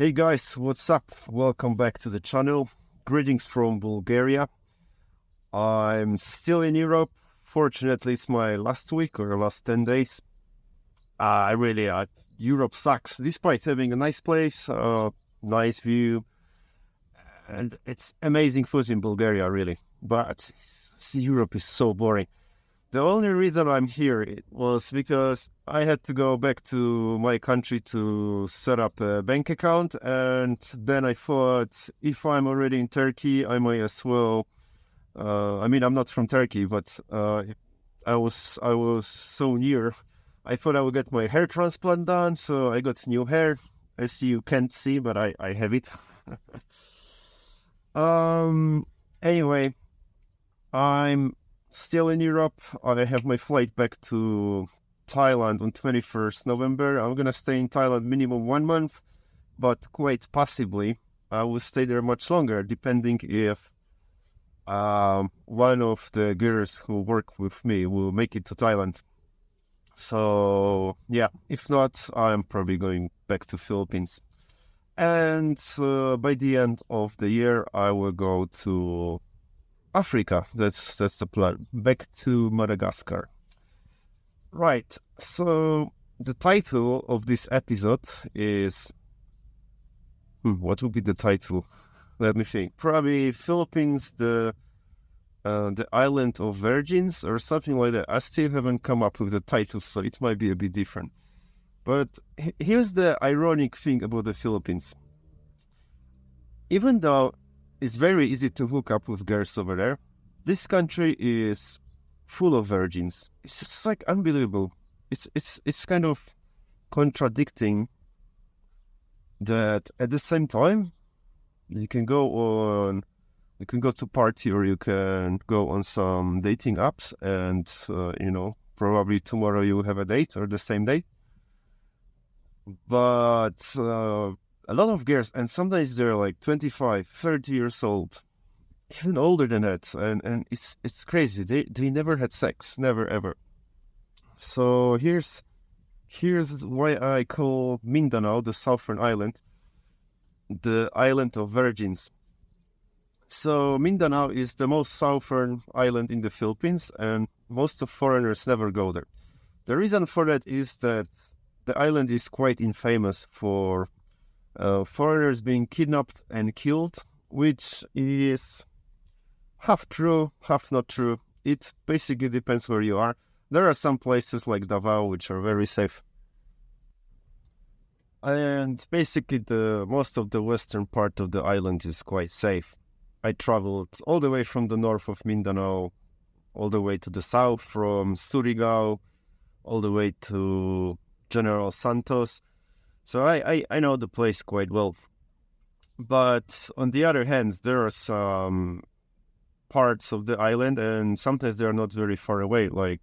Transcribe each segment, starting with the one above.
Hey guys, what's up? Welcome back to the channel. Greetings from Bulgaria. I'm still in Europe. Fortunately, it's my last week or last 10 days. Europe sucks, despite having a nice place, nice view, and it's amazing food in Bulgaria, really. But Europe is so boring. The only reason I'm here was because I had to go back to my country to set up a bank account, and then I thought if I'm already in Turkey, I might as well. I'm not from Turkey, but I was so near. I thought I would get my hair transplant done, so I got new hair, as you can't see, but I have it. um. Anyway, I'm still in Europe. I have my flight back to Thailand on 21st November. I'm gonna stay in Thailand minimum 1 month, but quite possibly I will stay there much longer, depending if one of the girls who work with me will make it to Thailand. So yeah, if not, I'm probably going back to Philippines. And by the end of the year, I will go to Africa. That's the plan. Back to Madagascar. Right. So the title of this episode is what would be the title? Let me think. Probably Philippines, the island of virgins or something like that. I still haven't come up with the title, so it might be a bit different. But here's the ironic thing about the Philippines. Even though it's very easy to hook up with girls over there, this country is full of virgins. It's just like unbelievable. It's kind of contradicting that at the same time you can go to party or you can go on some dating apps and probably tomorrow you have a date or the same day. But a lot of girls, and sometimes they're like 25, 30 years old, even older than that, and it's crazy. They never had sex, never ever. So here's why I call Mindanao, the southern island, the island of virgins. So Mindanao is the most southern island in the Philippines, and most of foreigners never go there. The reason for that is that the island is quite infamous for foreigners being kidnapped and killed, which is half true, half not true. It basically depends where you are. There are some places like Davao which are very safe. And basically the most of the western part of the island is quite safe. I traveled all the way from the north of Mindanao, all the way to the south, from Surigao, all the way to General Santos. So I know the place quite well. But on the other hand, there are some parts of the island, and sometimes they are not very far away. Like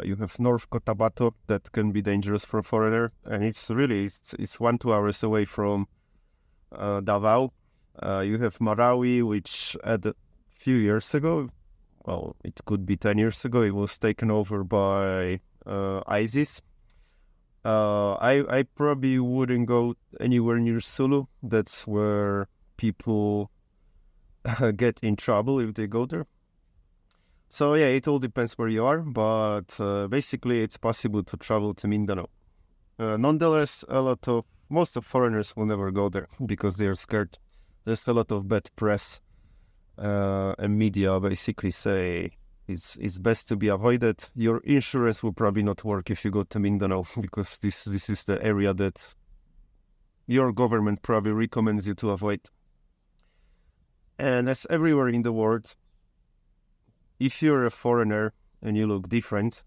you have North Cotabato that can be dangerous for a foreigner, and it's 1-2 hours away from Davao. You have Marawi, which at a few years ago, well, it could be 10 years ago, it was taken over by ISIS. I probably wouldn't go anywhere near Sulu. That's where people get in trouble if they go there. So yeah, it all depends where you are, but basically it's possible to travel to Mindanao. Nonetheless, most of foreigners will never go there because they are scared. There's a lot of bad press, and media basically say it's best to be avoided. Your insurance will probably not work if you go to Mindanao because this is the area that your government probably recommends you to avoid. And as everywhere in the world, if you're a foreigner and you look different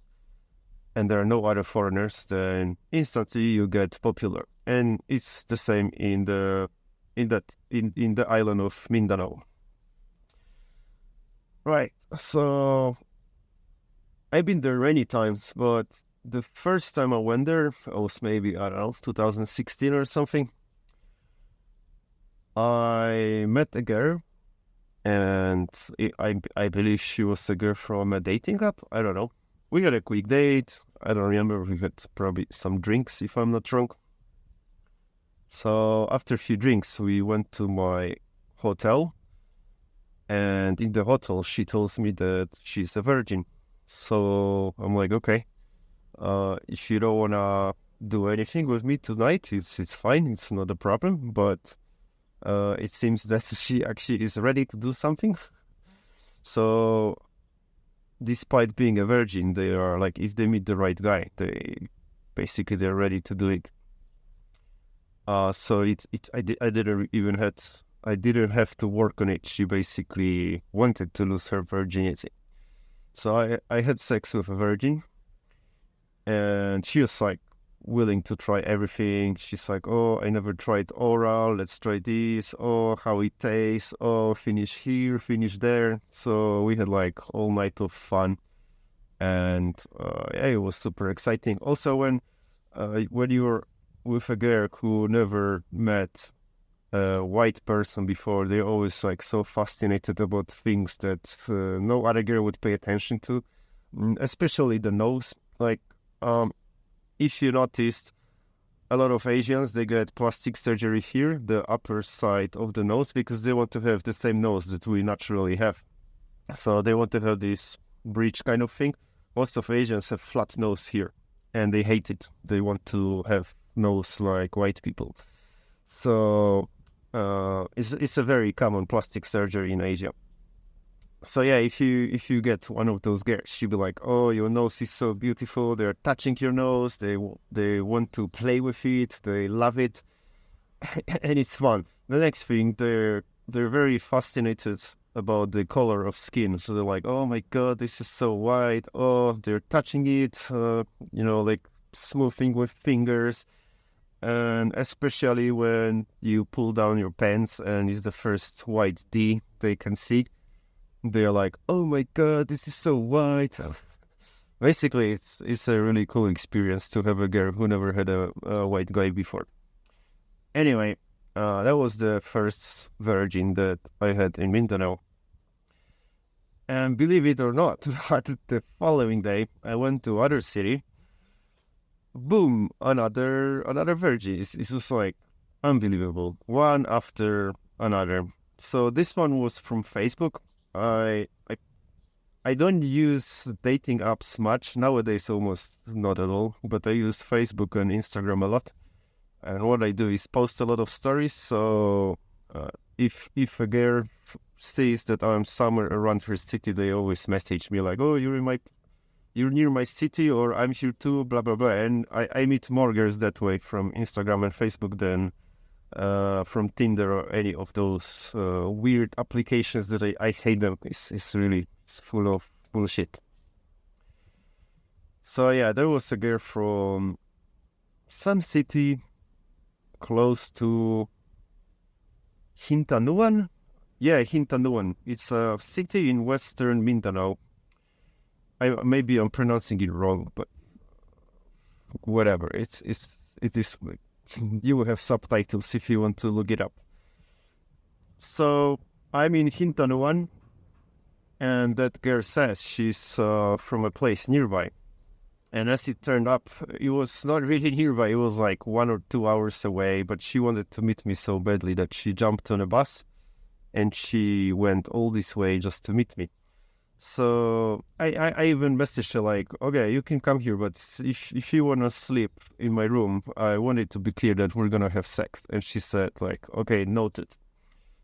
and there are no other foreigners, then instantly you get popular. And it's the same in the island of Mindanao. Right, so I've been there many times, but the first time I went there, I was maybe, I don't know, 2016 or something. I met a girl, and I believe she was a girl from a dating app. I don't know. We had a quick date. I don't remember. We had probably some drinks, if I'm not wrong. So after a few drinks, we went to my hotel, and in the hotel, she tells me that she's a virgin. So I'm like, okay, if you don't wanna do anything with me tonight, it's fine, it's not a problem. But it seems that she actually is ready to do something. So despite being a virgin, they are like, if they meet the right guy, they're ready to do it. So I didn't have to work on it. She basically wanted to lose her virginity. So I had sex with a virgin, and she was like willing to try everything. She's like, oh, I never tried oral. Let's try this. Oh, how it tastes. Oh, finish here, finish there. So we had like all night of fun, and yeah, it was super exciting. Also, when you're with a girl who never met a white person before, they're always like so fascinated about things that no other girl would pay attention to, especially the nose. Like, if you noticed, a lot of Asians, they get plastic surgery here, the upper side of the nose, because they want to have the same nose that we naturally have. So they want to have this bridge kind of thing. Most of Asians have flat nose here, and they hate it. They want to have nose like white people. So it's a very common plastic surgery in Asia. So yeah, if you get one of those girls, she'll be like, "Oh, your nose is so beautiful. They're touching your nose. They want to play with it. They love it, and it's fun." The next thing, they're very fascinated about the color of skin. So they're like, "Oh my God, this is so white." Oh, they're touching it, like smoothing with fingers, and especially when you pull down your pants and it's the first white D they can see. They're like, "Oh my God, this is so white." Basically, it's a really cool experience to have a girl who never had a white guy before. Anyway, that was the first virgin that I had in Mindanao. And believe it or not, the following day, I went to other city. Boom, another virgin. It was like unbelievable, one after another. So this one was from Facebook. I don't use dating apps much nowadays, almost not at all. But I use Facebook and Instagram a lot. And what I do is post a lot of stories. So if a girl sees that I'm somewhere around her city, they always message me like, "Oh, you're near my city," or "I'm here too," blah blah blah. And I meet more girls that way from Instagram and Facebook than from Tinder or any of those weird applications that I hate them. It's full of bullshit. So yeah, there was a girl from some city close to Hintanuan. Yeah, Hintanuan. It's a city in western Mindanao. Maybe I'm pronouncing it wrong, but whatever. It is. You will have subtitles if you want to look it up. So I'm in Hintanuan, and that girl says she's from a place nearby. And as it turned up, it was not really nearby. It was like 1 or 2 hours away. But she wanted to meet me so badly that she jumped on a bus, and she went all this way just to meet me. So I even messaged her like, "Okay, you can come here, but if you want to sleep in my room, I want it to be clear that we're going to have sex." And she said like, "Okay, noted."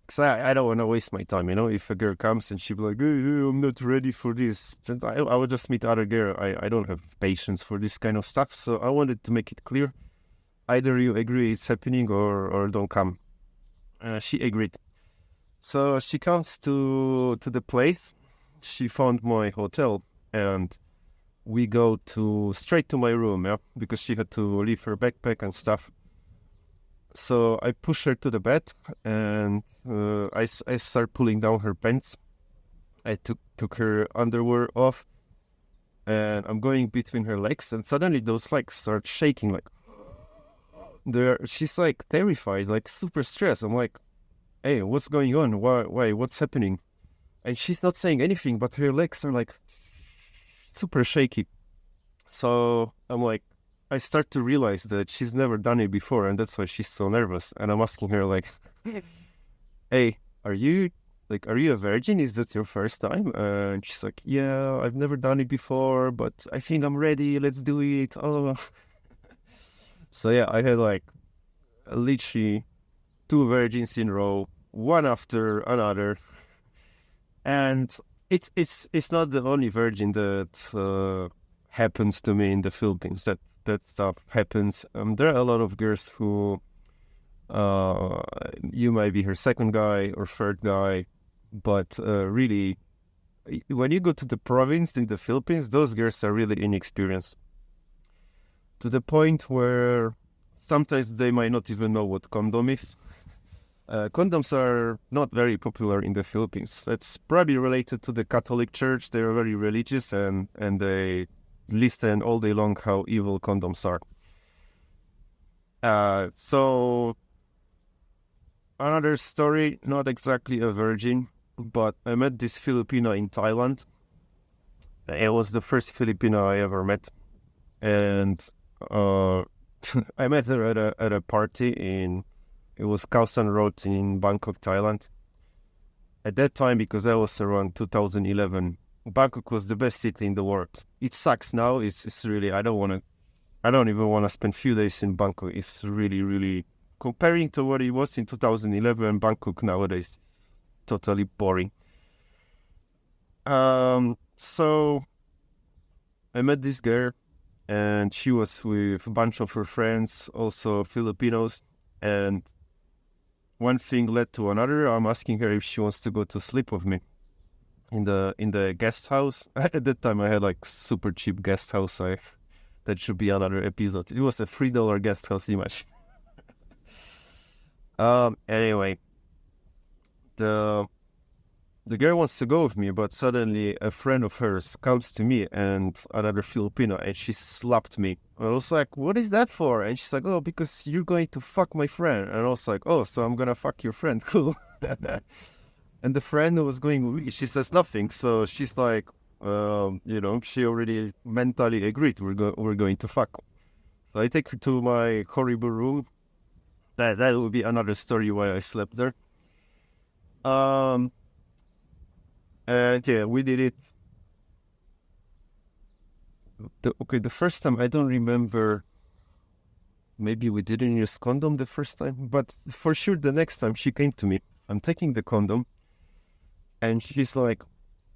Because I don't want to waste my time, if a girl comes and she'll be like, "Hey, I'm not ready for this." I would just meet other girl. I don't have patience for this kind of stuff. So I wanted to make it clear. Either you agree it's happening or don't come. She agreed. So she comes to the place. She found my hotel, and we go straight to my room, yeah, because she had to leave her backpack and stuff. So I push her to the bed, and I start pulling down her pants. I took her underwear off, and I'm going between her legs, and suddenly those legs start shaking, like she's like terrified, like super stressed. I'm like, "Hey, what's going on? Why? What's happening?" And she's not saying anything, but her legs are like super shaky. So I'm like, I start to realize that she's never done it before, and that's why she's so nervous. And I'm asking her like, "Hey, are you are you a virgin? Is that your first time?" And she's like, "Yeah, I've never done it before, but I think I'm ready. Let's do it." Oh, so yeah, I had like literally two virgins in a row, one after another, and it's not the only virgin that happens to me in the Philippines. That stuff happens. There are a lot of girls who you might be her second guy or third guy, but really, when you go to the province in the Philippines, those girls are really inexperienced to the point where sometimes they might not even know what condom is. Condoms are not very popular in the Philippines. That's probably related to the Catholic Church. They are very religious and they listen all day long how evil condoms are. So another story, not exactly a virgin, but I met this Filipino in Thailand. It was the first Filipino I ever met, and I met her at a party in. It was Khao San Road in Bangkok, Thailand. At that time, because I was around 2011, Bangkok was the best city in the world. It sucks now. It's really I don't even want to spend few days in Bangkok. It's really really comparing to what it was in 2011. Bangkok nowadays, totally boring. So I met this girl, and she was with a bunch of her friends, also Filipinos, and one thing led to another. I'm asking her if she wants to go to sleep with me in the guest house. At that time, I had like super cheap guest house. That should be another episode. It was a $3 guest house image. Anyway, the girl wants to go with me, but suddenly a friend of hers comes to me and another Filipino, and she slapped me. I was like, "What is that for?" And she's like, "Oh, because you're going to fuck my friend." And I was like, "Oh, so I'm gonna fuck your friend? Cool." And the friend who was going with me, she says nothing. So she's like, she already mentally agreed we're going to fuck. So I take her to my horrible room. That would be another story why I slept there. And yeah, we did it. The first time I don't remember. Maybe we didn't use condom the first time, but for sure the next time she came to me, I'm taking the condom, and she's like,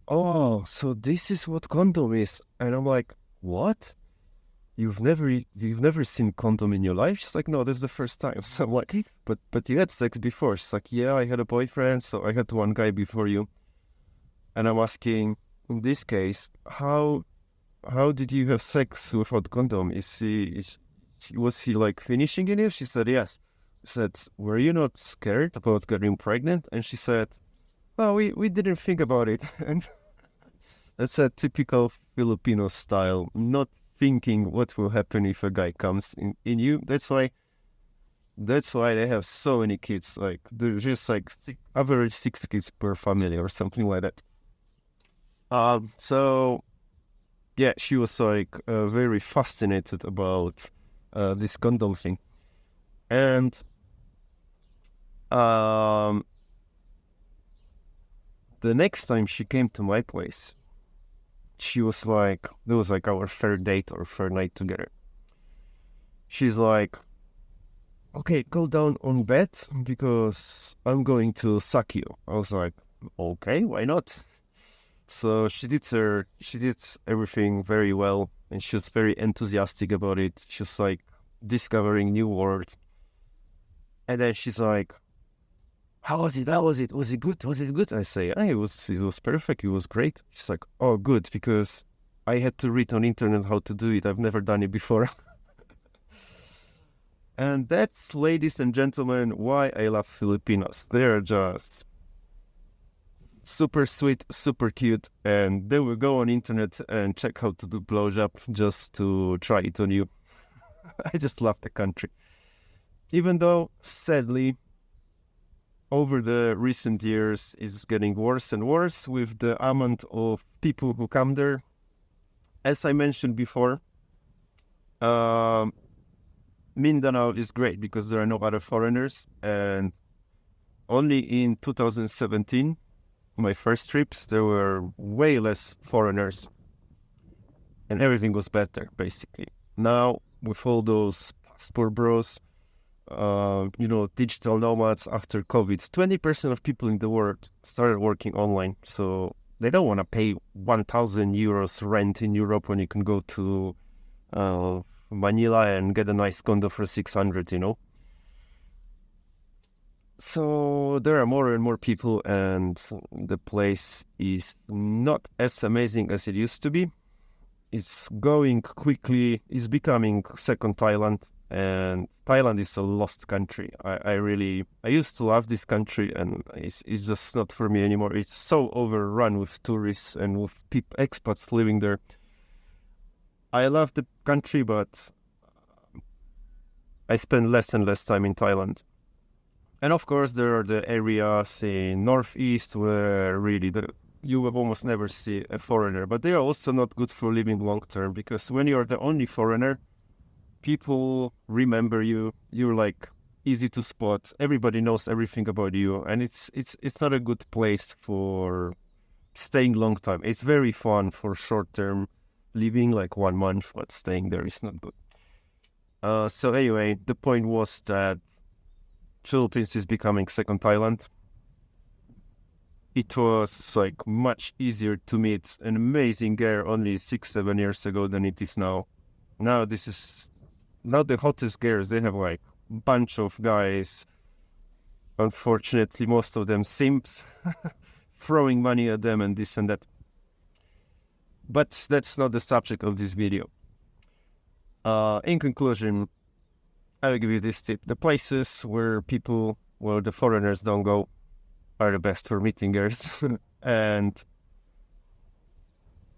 "Oh, so this is what condom is," and I'm like, "What? You've never seen condom in your life?" She's like, "No, this is the first time." So I'm like, "But you had sex before?" She's like, "Yeah, I had a boyfriend, so I had one guy before you." And I'm asking, in this case, how did you have sex without condom? Was he like finishing in you? She said yes. I said, "Were you not scared about getting pregnant?" And she said, "No, we didn't think about it." And that's a typical Filipino style, not thinking what will happen if a guy comes in you. That's why they have so many kids. Like there's just like average 6 kids per family or something like that. So yeah, she was like very fascinated about this condom thing, and the next time she came to my place, she was like, it was like our third date or third night together. She's like, "Okay, go down on bed because I'm going to suck you." I was like, "Okay, why not?" So she did everything very well, and she was very enthusiastic about it. She was like discovering new words. And then she's like, "How was it? How was it? Was it good? Was it good?" I say, "Hey, it was perfect. It was great." She's like, "Oh, good, because I had to read on internet how to do it. I've never done it before." And that's, ladies and gentlemen, why I love Filipinos. They're just super sweet, super cute, and they will go on internet and check how to do blowjob just to try it on you. I just love the country. Even though, sadly, over the recent years, it's getting worse and worse with the amount of people who come there. As I mentioned before, Um, Mindanao is great because there are no other foreigners, and only in 2017, my first trips, there were way less foreigners, and everything was better, basically. Now, with all those passport bros, digital nomads after COVID, 20% of people in the world started working online. So they don't want to pay 1,000 euros rent in Europe when you can go to Manila and get a nice condo for 600, So there are more and more people, and the place is not as amazing as it used to be. It's going quickly. It's becoming second Thailand, and Thailand is a lost country. I used to love this country, and it's just not for me anymore. It's so overrun with tourists and with expats living there. I love the country, but I spend less and less time in Thailand. And of course, there are the areas in northeast where really you will almost never see a foreigner, but they are also not good for living long term, because when you're the only foreigner, people remember you. You're like easy to spot. Everybody knows everything about you, and it's not a good place for staying long time. It's very fun for short term living, like 1 month, but staying there is not good. So anyway, the point was that Philippines is becoming second Thailand. It was like much easier to meet an amazing girl only 6-7 years ago than it is now. Now the hottest girls. They have like a bunch of guys. Unfortunately, most of them simps, throwing money at them and this and that. But that's not the subject of this video. In conclusion, I will give you this tip. The places where the foreigners don't go are the best for meeting girls. And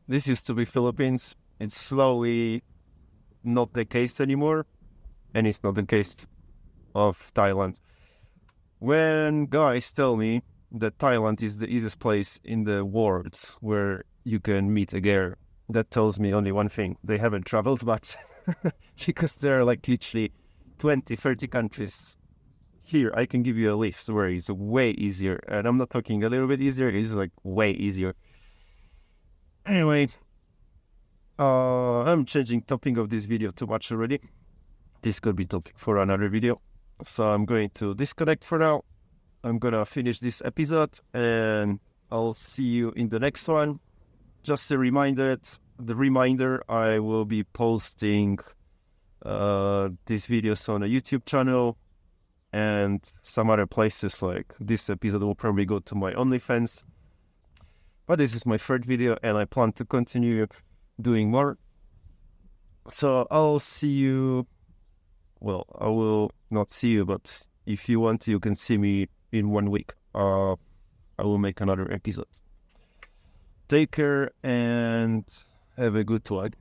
this used to be Philippines. It's slowly not the case anymore. And it's not the case of Thailand. When guys tell me that Thailand is the easiest place in the world where you can meet a girl, that tells me only one thing. They haven't traveled much. Because there are like literally 20, 30 countries. Here, I can give you a list where it's way easier. And I'm not talking a little bit easier, it's like way easier. Anyway, I'm changing topic of this video too much already. This could be topic for another video. So I'm going to disconnect for now. I'm gonna finish this episode and I'll see you in the next one. Just a reminder, I will be posting these videos on a YouTube channel and some other places. Like this episode will probably go to my OnlyFans. But this is my third video and I plan to continue doing more. So I'll see you. Well, I will not see you, but if you want, you can see me in 1 week. I will make another episode. Take care and have a good one.